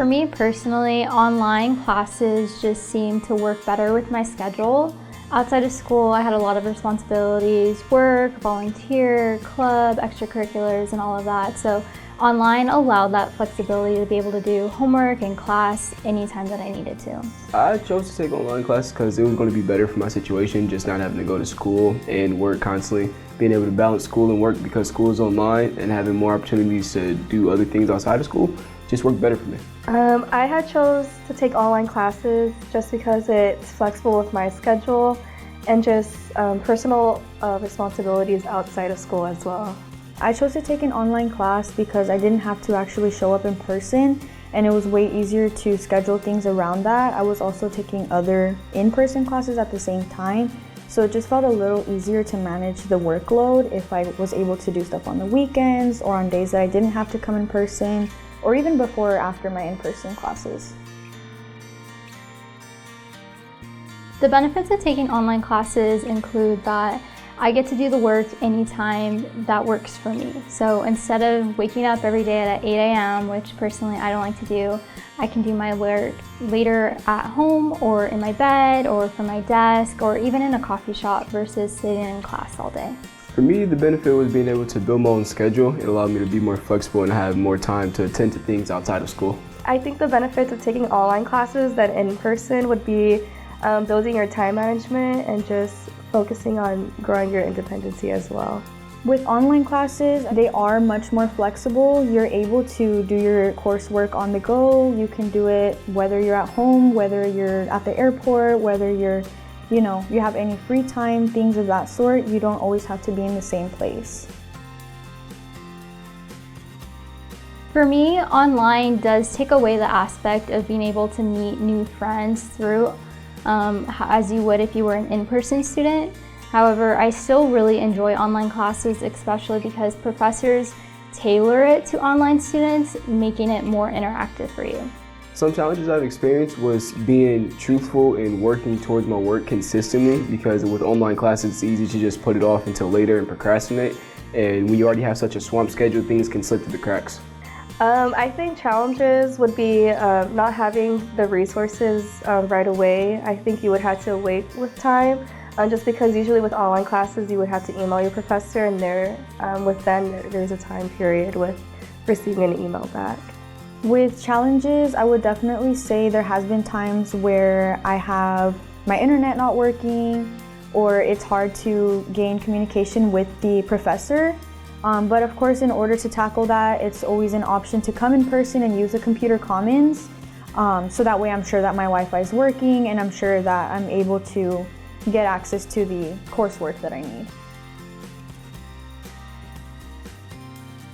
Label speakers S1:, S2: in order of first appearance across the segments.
S1: For me personally, online classes just seem to work better with my schedule. Outside of school, I had a lot of responsibilities, work, volunteer, club, extracurriculars, and all of that. So online allowed that flexibility to be able to do homework and class anytime that I needed to.
S2: I chose to take online classes because it was going to be better for my situation, just not having to go to school and work constantly. Being able to balance school and work because school is online and having more opportunities to do other things outside of school just worked better for me.
S3: I had chose to take online classes just because it's flexible with my schedule and just personal responsibilities outside of school as well.
S4: I chose to take an online class because I didn't have to actually show up in person, and it was way easier to schedule things around that. I was also taking other in-person classes at the same time, so it just felt a little easier to manage the workload if I was able to do stuff on the weekends or on days that I didn't have to come in person, or even before or after my in-person classes.
S1: The benefits of taking online classes include that I get to do the work anytime that works for me. So instead of waking up every day at 8 a.m., which personally I don't like to do, I can do my work later at home or in my bed or from my desk or even in a coffee shop versus sitting in class all day.
S2: For me, the benefit was being able to build my own schedule. It allowed me to be more flexible and have more time to attend to things outside of school.
S3: I think the benefits of taking online classes than in person would be building your time management and just focusing on growing your independency as well.
S4: With online classes, they are much more flexible. You're able to do your coursework on the go. You can do it whether you're at home, whether you're at the airport, whether you have any free time, things of that sort. You don't always have to be in the same place.
S1: For me, online does take away the aspect of being able to meet new friends through as you would if you were an in-person student. However, I still really enjoy online classes, especially because professors tailor it to online students, making it more interactive for you.
S2: Some challenges I've experienced was being truthful and working towards my work consistently, because with online classes it's easy to just put it off until later and procrastinate, and when you already have such a swamped schedule, things can slip through the cracks.
S3: I think challenges would be not having the resources right away. I think you would have to wait with time, just because usually with online classes you would have to email your professor, and there's a time period with receiving an email back.
S4: With challenges, I would definitely say there has been times where I have my internet not working, or it's hard to gain communication with the professor. But of course, in order to tackle that, it's always an option to come in person and use the computer commons. So that way I'm sure that my Wi-Fi is working, and I'm sure that I'm able to get access to the coursework that I need.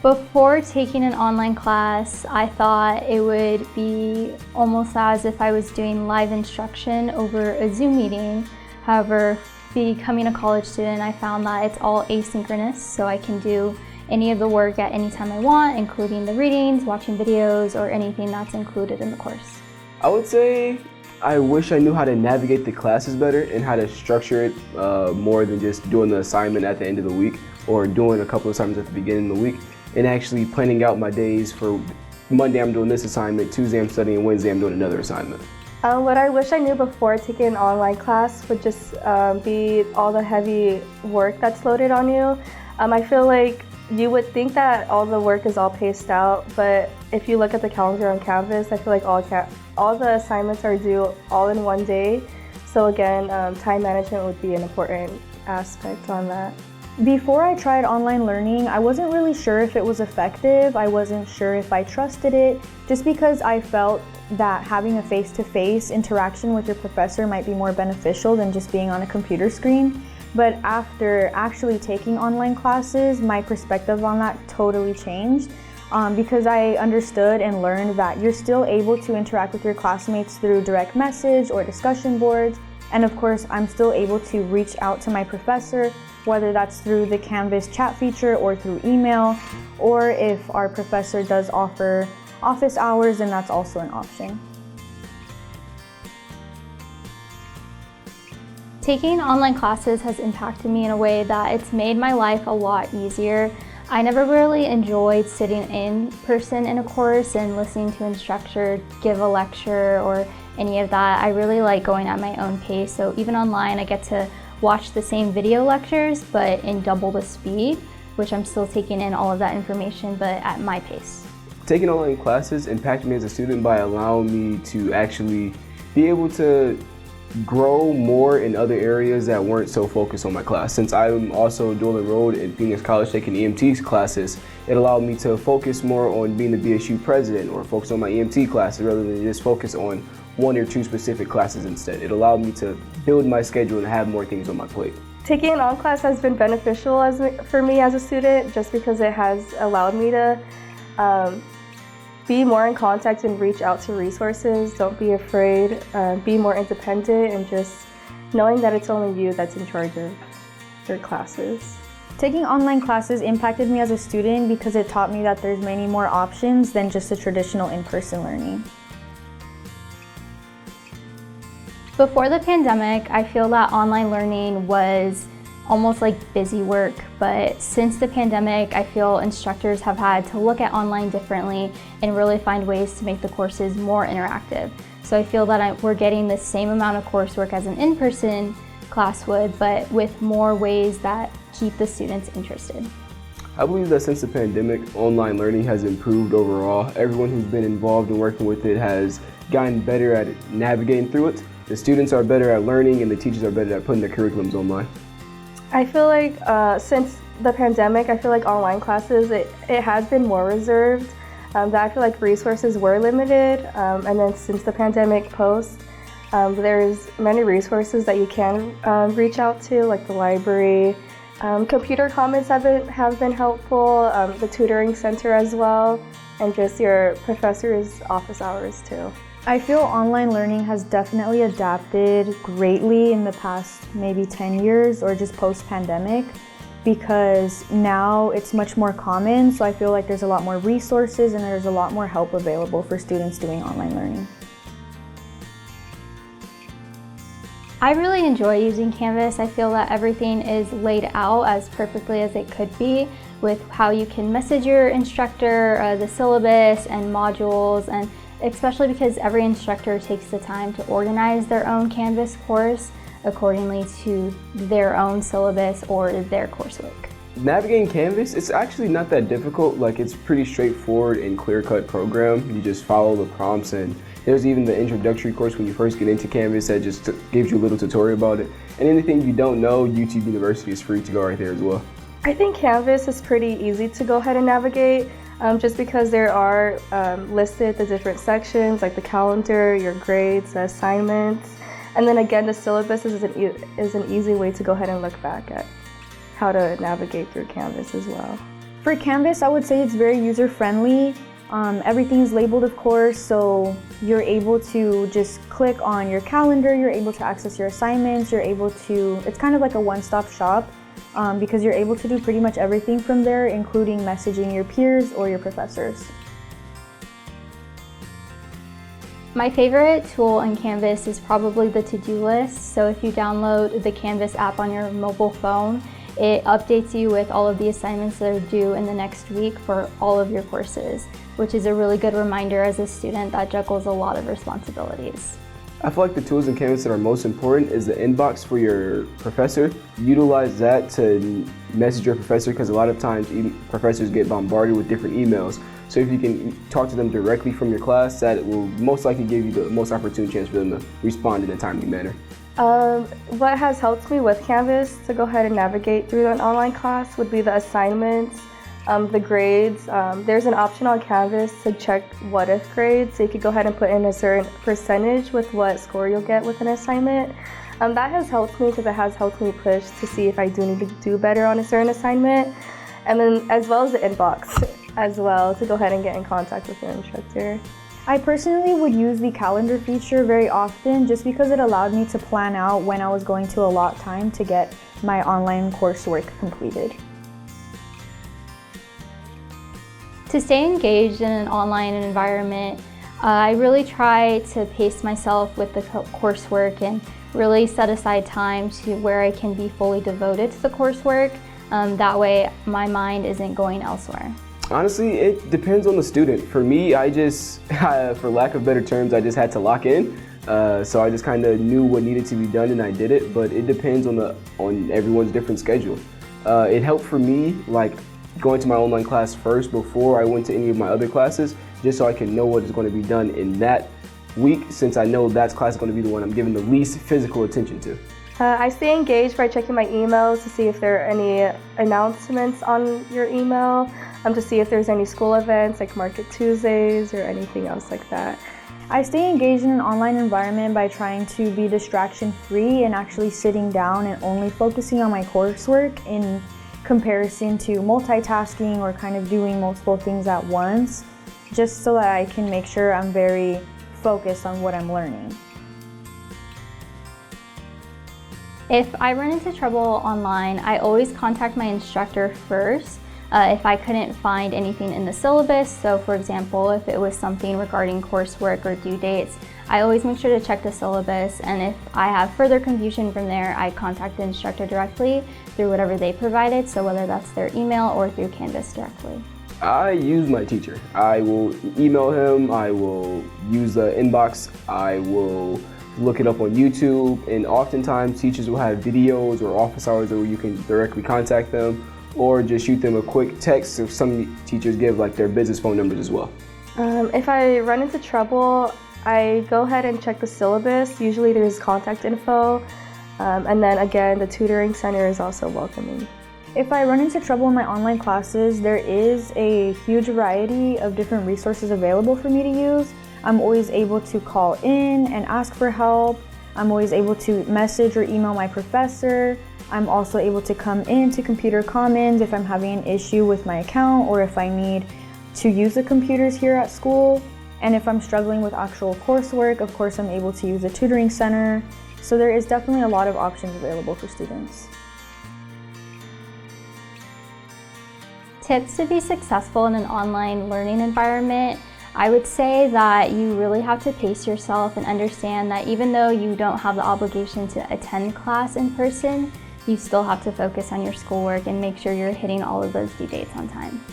S1: Before taking an online class, I thought it would be almost as if I was doing live instruction over a Zoom meeting. However, becoming a college student, I found that it's all asynchronous, so I can do any of the work at any time I want, including the readings, watching videos, or anything that's included in the course.
S2: I would say I wish I knew how to navigate the classes better and how to structure it more than just doing the assignment at the end of the week or doing a couple of assignments at the beginning of the week, and actually planning out my days. For Monday I'm doing this assignment, Tuesday I'm studying, Wednesday I'm doing another assignment.
S3: What I wish I knew before taking an online class would just be all the heavy work that's loaded on you. I feel like you would think that all the work is all paced out, but if you look at the calendar on Canvas, I feel like all the assignments are due all in one day. So again, time management would be an important aspect on that.
S4: Before I tried online learning, I wasn't really sure if it was effective. I wasn't sure if I trusted it, just because I felt that having a face-to-face interaction with your professor might be more beneficial than just being on a computer screen. But after actually taking online classes, my perspective on that totally changed, because I understood and learned that you're still able to interact with your classmates through direct message or discussion boards. And of course, I'm still able to reach out to my professor, whether that's through the Canvas chat feature or through email, or if our professor does offer office hours, then that's also an option.
S1: Taking online classes has impacted me in a way that it's made my life a lot easier. I never really enjoyed sitting in person in a course and listening to an instructor give a lecture or any of that. I really like going at my own pace, so even online I get to watch the same video lectures but in double the speed, which I'm still taking in all of that information but at my pace.
S2: Taking online classes impacted me as a student by allowing me to actually be able to grow more in other areas that weren't so focused on my class. Since I'm also dual enrolled at Phoenix College taking EMT classes, it allowed me to focus more on being the BSU president or focus on my EMT classes rather than just focus on one or two specific classes instead. It allowed me to build my schedule and have more things on my plate.
S3: Taking an online class has been beneficial for me as a student just because it has allowed me to be more in contact and reach out to resources. Don't be afraid, be more independent, and just knowing that it's only you that's in charge of your classes.
S4: Taking online classes impacted me as a student because it taught me that there's many more options than just the traditional in-person learning.
S1: Before the pandemic, I feel that online learning was almost like busy work, but since the pandemic, I feel instructors have had to look at online differently and really find ways to make the courses more interactive. So I feel that we're getting the same amount of coursework as an in-person class would, but with more ways that keep the students interested.
S2: I believe that since the pandemic, online learning has improved overall. Everyone who's been involved in working with it has gotten better at navigating through it. The students are better at learning and the teachers are better at putting their curriculums online.
S3: I feel like since the pandemic, I feel like online classes, it has been more reserved. That I feel like resources were limited, and then since the pandemic post, there's many resources that you can reach out to, like the library. Computer Commons have been helpful, the tutoring center as well, and just your professor's office hours too.
S4: I feel online learning has definitely adapted greatly in the past maybe 10 years or just post-pandemic, because now it's much more common, so I feel like there's a lot more resources and there's a lot more help available for students doing online learning.
S1: I really enjoy using Canvas. I feel that everything is laid out as perfectly as it could be, with how you can message your instructor, the syllabus and modules, and especially because every instructor takes the time to organize their own Canvas course accordingly to their own syllabus or their coursework.
S2: Navigating Canvas, it's actually not that difficult. Like, it's pretty straightforward and clear-cut program. You just follow the prompts, and there's even the introductory course when you first get into Canvas that just gives you a little tutorial about it. And anything you don't know, YouTube University is free to go right there as well.
S3: I think Canvas is pretty easy to go ahead and navigate. Just because there are listed the different sections, like the calendar, your grades, the assignments, and then again the syllabus is an easy way to go ahead and look back at how to navigate through Canvas as well.
S4: For Canvas, I would say it's very user-friendly. Everything is labeled, of course, so you're able to just click on your calendar, you're able to access your assignments, it's kind of like a one-stop shop. Because you're able to do pretty much everything from there, including messaging your peers or your professors.
S1: My favorite tool in Canvas is probably the to-do list. So if you download the Canvas app on your mobile phone, it updates you with all of the assignments that are due in the next week for all of your courses, which is a really good reminder as a student that juggles a lot of responsibilities.
S2: I feel like the tools in Canvas that are most important is the inbox for your professor. Utilize that to message your professor, because a lot of times professors get bombarded with different emails. So if you can talk to them directly from your class, that will most likely give you the most opportune chance for them to respond in a timely manner.
S3: What has helped me with Canvas to go ahead and navigate through an online class would be the assignments, the grades. There's an option on Canvas to check what if grades, so you could go ahead and put in a certain percentage with what score you'll get with an assignment. That has helped me because it has helped me push to see if I do need to do better on a certain assignment. And then as well as the inbox as well, to go ahead and get in contact with your instructor.
S4: I personally would use the calendar feature very often just because it allowed me to plan out when I was going to allot time to get my online coursework completed.
S1: To stay engaged in an online environment, I really try to pace myself with the coursework and really set aside time to where I can be fully devoted to the coursework. That way my mind isn't going elsewhere.
S2: Honestly, it depends on the student. For me, I just, for lack of better terms, I just had to lock in. So I just kind of knew what needed to be done and I did it, but it depends on everyone's different schedule. It helped for me, like going to my online class first before I went to any of my other classes, just so I can know what is going to be done in that week, since I know that class is going to be the one I'm giving the least physical attention to.
S3: I stay engaged by checking my emails to see if there are any announcements on your email, to see if there's any school events like Market Tuesdays or anything else like that.
S4: I stay engaged in an online environment by trying to be distraction-free and actually sitting down and only focusing on my coursework in comparison to multitasking or kind of doing multiple things at once, just so that I can make sure I'm very focused on what I'm learning.
S1: If I run into trouble online, I always contact my instructor first if I couldn't find anything in the syllabus. So for example, if it was something regarding coursework or due dates, I always make sure to check the syllabus, and if I have further confusion from there, I contact the instructor directly through whatever they provided, so whether that's their email or through Canvas directly.
S2: I use my teacher. I will email him, I will use the inbox, I will look it up on YouTube, and oftentimes teachers will have videos or office hours where you can directly contact them, or just shoot them a quick text. So some teachers give like their business phone numbers as well.
S3: If I run into trouble, I go ahead and check the syllabus. Usually there's contact info, and then again, the tutoring center is also welcoming.
S4: If I run into trouble in my online classes, there is a huge variety of different resources available for me to use. I'm always able to call in and ask for help. I'm always able to message or email my professor. I'm also able to come into Computer Commons if I'm having an issue with my account or if I need to use the computers here at school. And if I'm struggling with actual coursework, of course, I'm able to use the tutoring center. So there is definitely a lot of options available for students.
S1: Tips to be successful in an online learning environment. I would say that you really have to pace yourself and understand that even though you don't have the obligation to attend class in person, you still have to focus on your schoolwork and make sure you're hitting all of those due dates on time.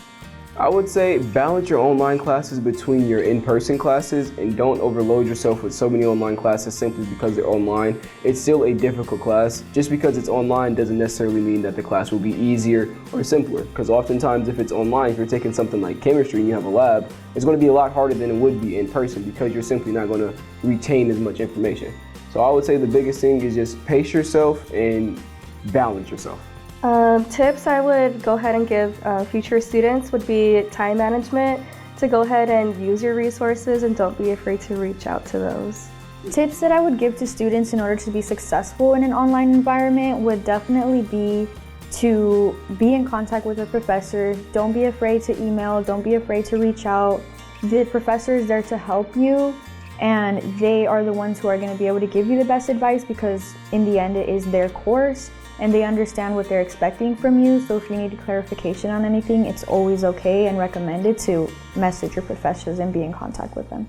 S2: I would say balance your online classes between your in-person classes, and don't overload yourself with so many online classes simply because they're online. It's still a difficult class. Just because it's online doesn't necessarily mean that the class will be easier or simpler, because oftentimes if it's online, if you're taking something like chemistry and you have a lab, it's going to be a lot harder than it would be in person because you're simply not going to retain as much information. So I would say the biggest thing is just pace yourself and balance yourself.
S3: Tips I would go ahead and give future students would be time management, to go ahead and use your resources and don't be afraid to reach out to those.
S4: Tips that I would give to students in order to be successful in an online environment would definitely be to be in contact with a professor. Don't be afraid to email, don't be afraid to reach out. The professor is there to help you, and they are the ones who are going to be able to give you the best advice, because in the end it is their course and they understand what they're expecting from you. So if you need clarification on anything, it's always okay and recommended to message your professors and be in contact with them.